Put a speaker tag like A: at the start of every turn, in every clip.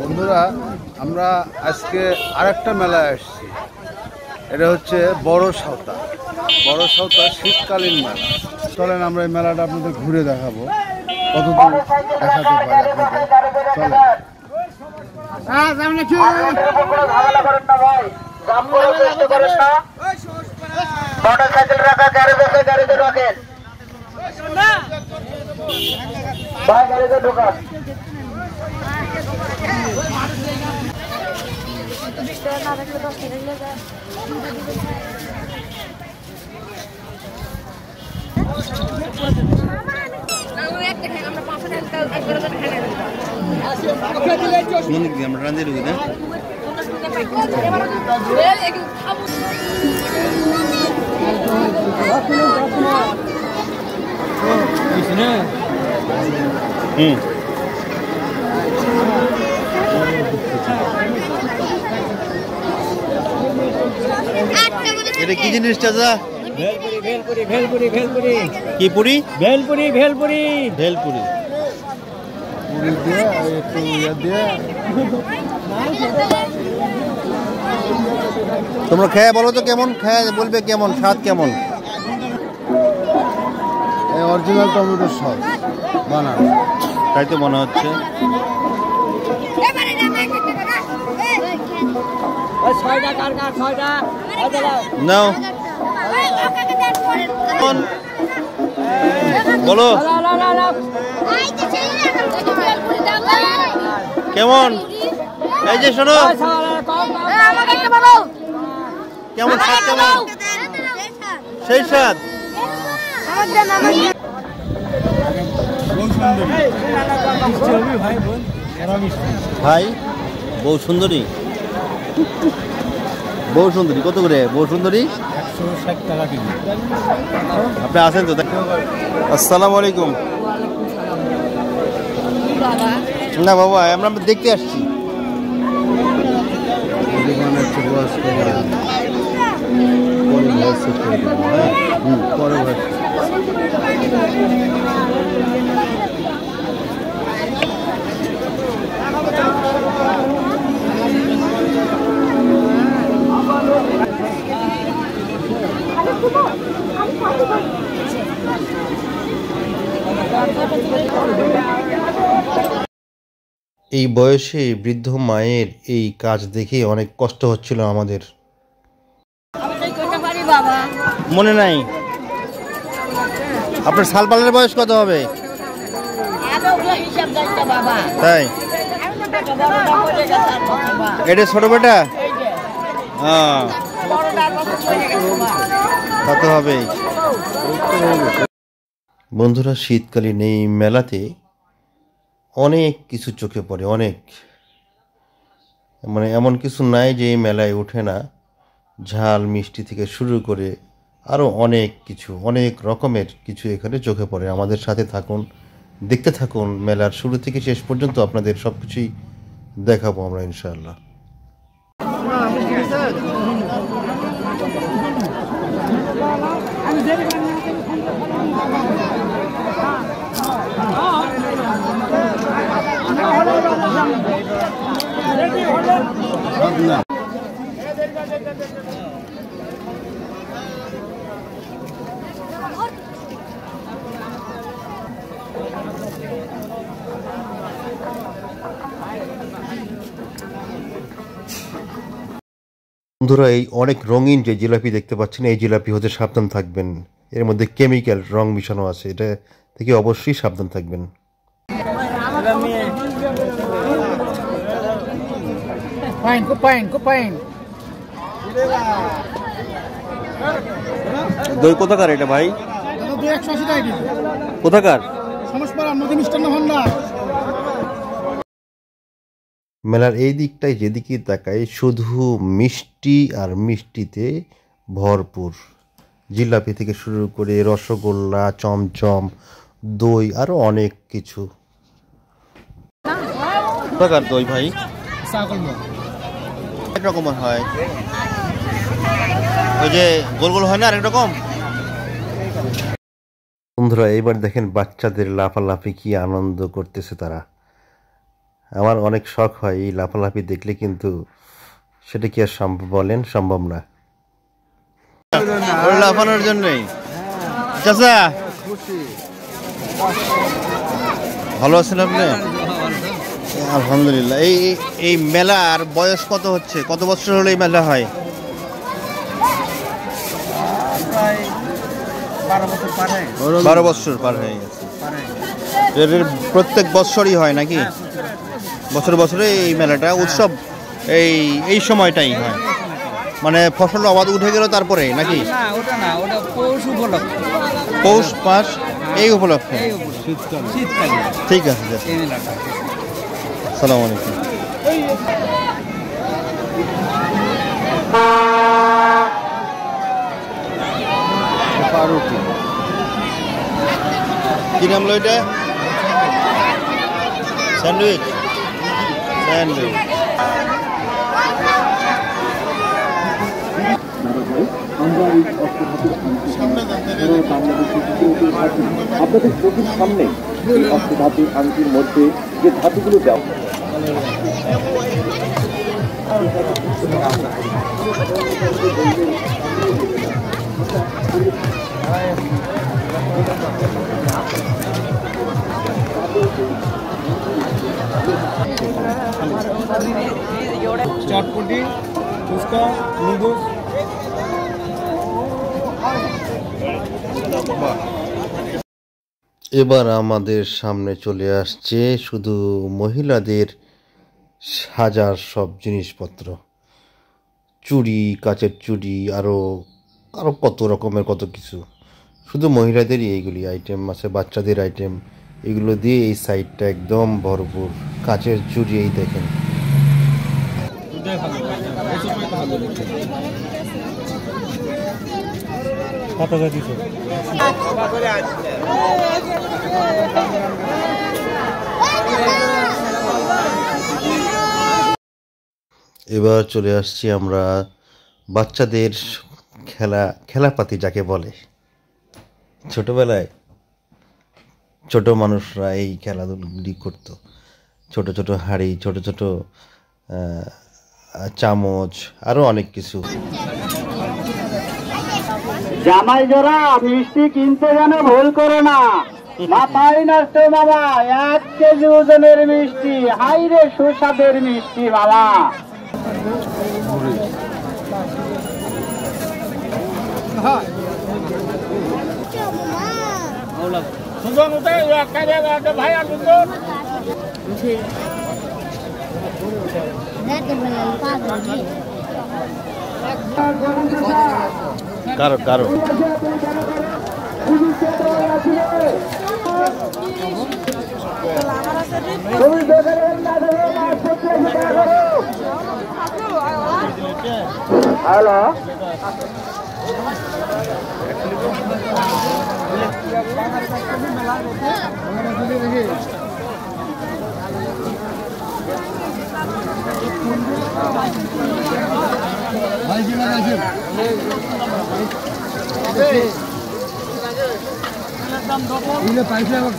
A: বন্ধুরা, আমরা আজকে আরেকটা মেলায় আসছি। এটা হচ্ছে বড় সাঁওতা শীতকালীন মেলা। চলেন আমরা এই মেলাটা আপনাদের ঘুরে দেখাবো, কতদূর দেখাতে পারি আপনাদের। চলেন। এটা কি জিনিস চাচা? কি পুরি? ভেলপুরি তোমরা খেয়ে বলো তো কেমন, খেয়ে বলবে কেমন স্বাদ, কেমন? অরিজিনাল টমেটো সস বানানো, তাই তো মনে হচ্ছে। নাও বলো কেমন? এই যে শোনো, কেমন স্বাদ, কেমন সেই স্বাদ? ভাই বউ সুন্দরী, কত করে বউ সুন্দরী? 160 টাকা কিলো। আপনি আছেন তো? আসসালামু আলাইকুম। না বাবা, আমরা দেখতে আসছি। এই বয়সে বৃদ্ধ মায়ের এই কাজ দেখে অনেক কষ্ট হচ্ছিল আমাদের। মনে নাই? আপনার শালপালের বয়স কত হবে? তাই? এটা ছোট বেটা? হ্যাঁ, কত হবে? বন্ধুরা, শীতকালীন এই মেলাতে অনেক কিছু চোখে পড়ে, অনেক, মানে এমন কিছু নাই যে এই মেলায় ওঠে না। ঝাল মিষ্টি থেকে শুরু করে আরও অনেক কিছু, অনেক রকমের কিছু এখানে চোখে পড়ে। আমাদের সাথে থাকুন, দেখতে থাকুন, মেলার শুরু থেকে শেষ পর্যন্ত আপনাদের সব কিছুই দেখাবো আমরা ইনশাআল্লাহ। বন্ধুরা, এই অনেক রঙিন যে জিলাপি দেখতে পাচ্ছেন, এই জিলাপি হতে সাবধান থাকবেন। এর মধ্যে কেমিক্যাল রং মিশানো আছে, এটা থেকে অবশ্যই সাবধান থাকবেন। দই কোথাকার এটা ভাই? 180 টাকা। কোথাকার? মেলার এই দিকটাই যেদিকে তাকাই শুধু মিষ্টি আর মিষ্টিতে ভরপুর। জিলাপি থেকে শুরু করে রসগোল্লা, চমচম, দই, আরো অনেক কিছু। কোথাকার দই ভাই? এক রকমের হয়, ওই যে গোল গোল হয় না, আরেক রকম। বন্ধুরা, এবার দেখেন বাচ্চাদের লাফালাফি, কি আনন্দ করতেছে তারা। আমার অনেক শখ হয় এই লাফালাফি দেখলে, কিন্তু সেটা কি আর সম্ভব বলেন? সম্ভব না। লাফানোর জন্যই। চাচা ভালো আছেন আপনি? আলহামদুলিল্লাহ। এই এই মেলার বয়স কত হচ্ছে? কত বছর হলো এই মেলা হয়? 12 বছর পার হয়ে গেছে। প্রত্যেক বছরই হয় নাকি? বছর বছরে এই মেলাটা উৎসব এই এই সময়টাই হয়, মানে ফসল আবাদ উঠে গেল তারপরে নাকি? পৌষ মাস এই উপলক্ষে। ঠিক আছে, আসসালামু আলাইকুম। কি নাম লো এটা? স্যান্ডউইচ। স্যান্ডউইচ
B: আপনাদের চোখের সামনে অষ্টধাতুর আংটির মধ্যে যে ধাতুগুলো দেওয়া
C: চটপটি, ফুচকা, নুডলস।
A: এবার আমাদের সামনে চলে আসছে শুধু মহিলাদের সাজার সব জিনিসপত্র, চুড়ি, কাচের চুড়ি, আরও আরও কত রকমের কত কিছু। শুধু মহিলাদেরই এইগুলি আইটেম আছে, বাচ্চাদের আইটেম, এগুলো দিয়ে এই সাইডটা একদম ভরপুর। কাচের চুড়ি এই দেখেন। এবার চলে আসছি আমরা বাচ্চাদের খেলাপাতি যাকে বলে। ছোটবেলায় ছোট মানুষরা এই খেলাধুলাগুলি করতো। ছোট ছোট হাঁড়ি, ছোট ছোট চামচ, আরো অনেক কিছু।
D: জামাই জোড়া মিষ্টি কিনতে যেন ভুল করে না, মাথায় নষ্ট বাবা। 1 কেজি ওজনের মিষ্টি, হাইরে সুস্বাদের মিষ্টি বাবা।
A: কারো কারো
D: হ্যালো,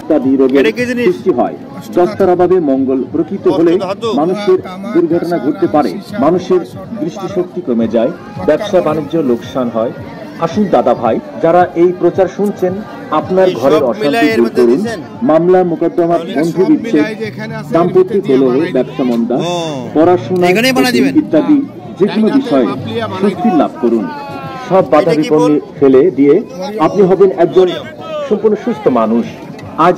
B: ইত্যাদি রোগের সৃষ্টি হয়। দস্তার অভাবে মঙ্গল প্রকৃত হলে মানুষের দুর্ঘটনা ঘটতে পারে, মানুষের দৃষ্টিশক্তি কমে যায়, ব্যবসা বাণিজ্য লোকসান হয়। আসুন দাদা ভাই, যারা এই প্রচার শুনছেন, আপনার ঘরের অশান্তি দূর করুন। মামলা মোকদ্দমা, বন্ধু বিচ্ছেদ, দাম্পত্য কলহ, ব্যবসা মন্দা, পড়াশোনা ইত্যাদি যে কোনো বিষয়ে স্বস্তি লাভ করুন। সব বাধা বিপত্তি ফেলে দিয়ে আপনি হবেন একজন সম্পূর্ণ সুস্থ মানুষ। আজ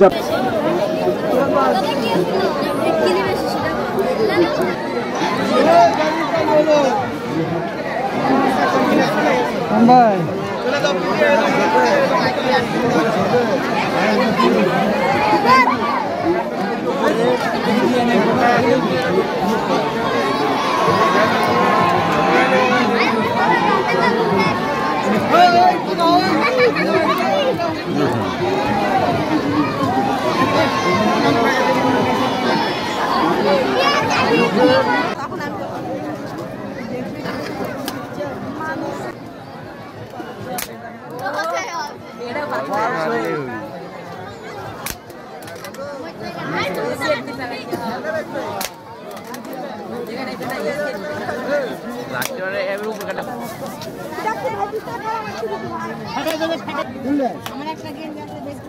E: Era আমার একটা গেম আছে দেখো।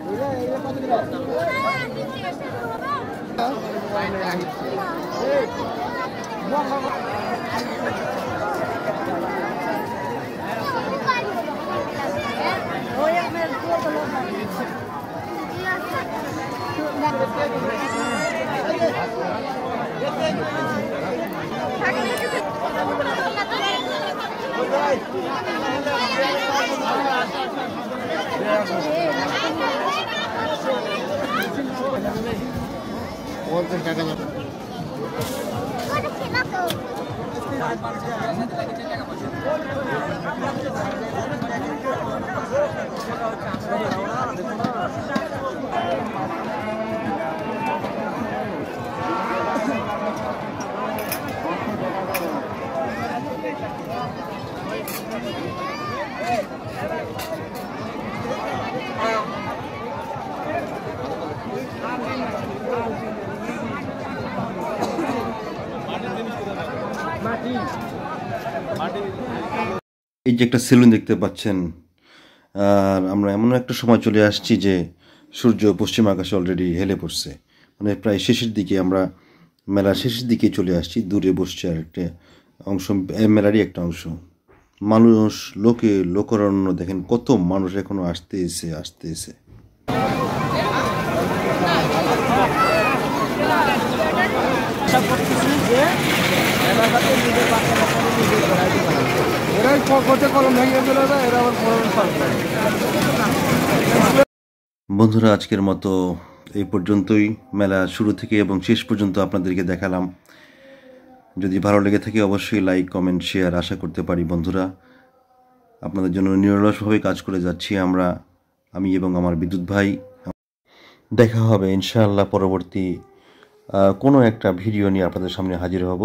A: এই যে একটা সেলুন দেখতে পাচ্ছেন, আর আমরা এমন একটা সময় চলে আসছি যে সূর্য পশ্চিম আকাশে অলরেডি হেলে পড়ছে, মানে প্রায় শেষের দিকে, আমরা মেলার শেষের দিকে চলে আসছি। দূরে বসছে আর একটা অংশ, মেলারই একটা অংশ। মানুষ, লোকারণ্য দেখেন, কত মানুষ এখনো আসতেছে। বন্ধুরা, আজকের মতো এই পর্যন্তই। মেলা শুরু থেকে এবং শেষ পর্যন্ত আপনাদেরকে দেখালাম। যদি ভালো লেগে থাকে অবশ্যই লাইক, কমেন্ট, শেয়ার আশা করতে পারি। বন্ধুরা, আপনাদের জন্য নিরলসভাবে কাজ করে যাচ্ছি আমি এবং আমার বিদ্যুৎ ভাই। দেখা হবে ইনশাআল্লাহ পরবর্তী কোনো একটা ভিডিও নিয়ে আপনাদের সামনে হাজির হব।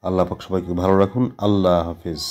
A: আল্লাহ পাক সবাইকে ভালো রাখুন। আল্লাহ হাফেজ।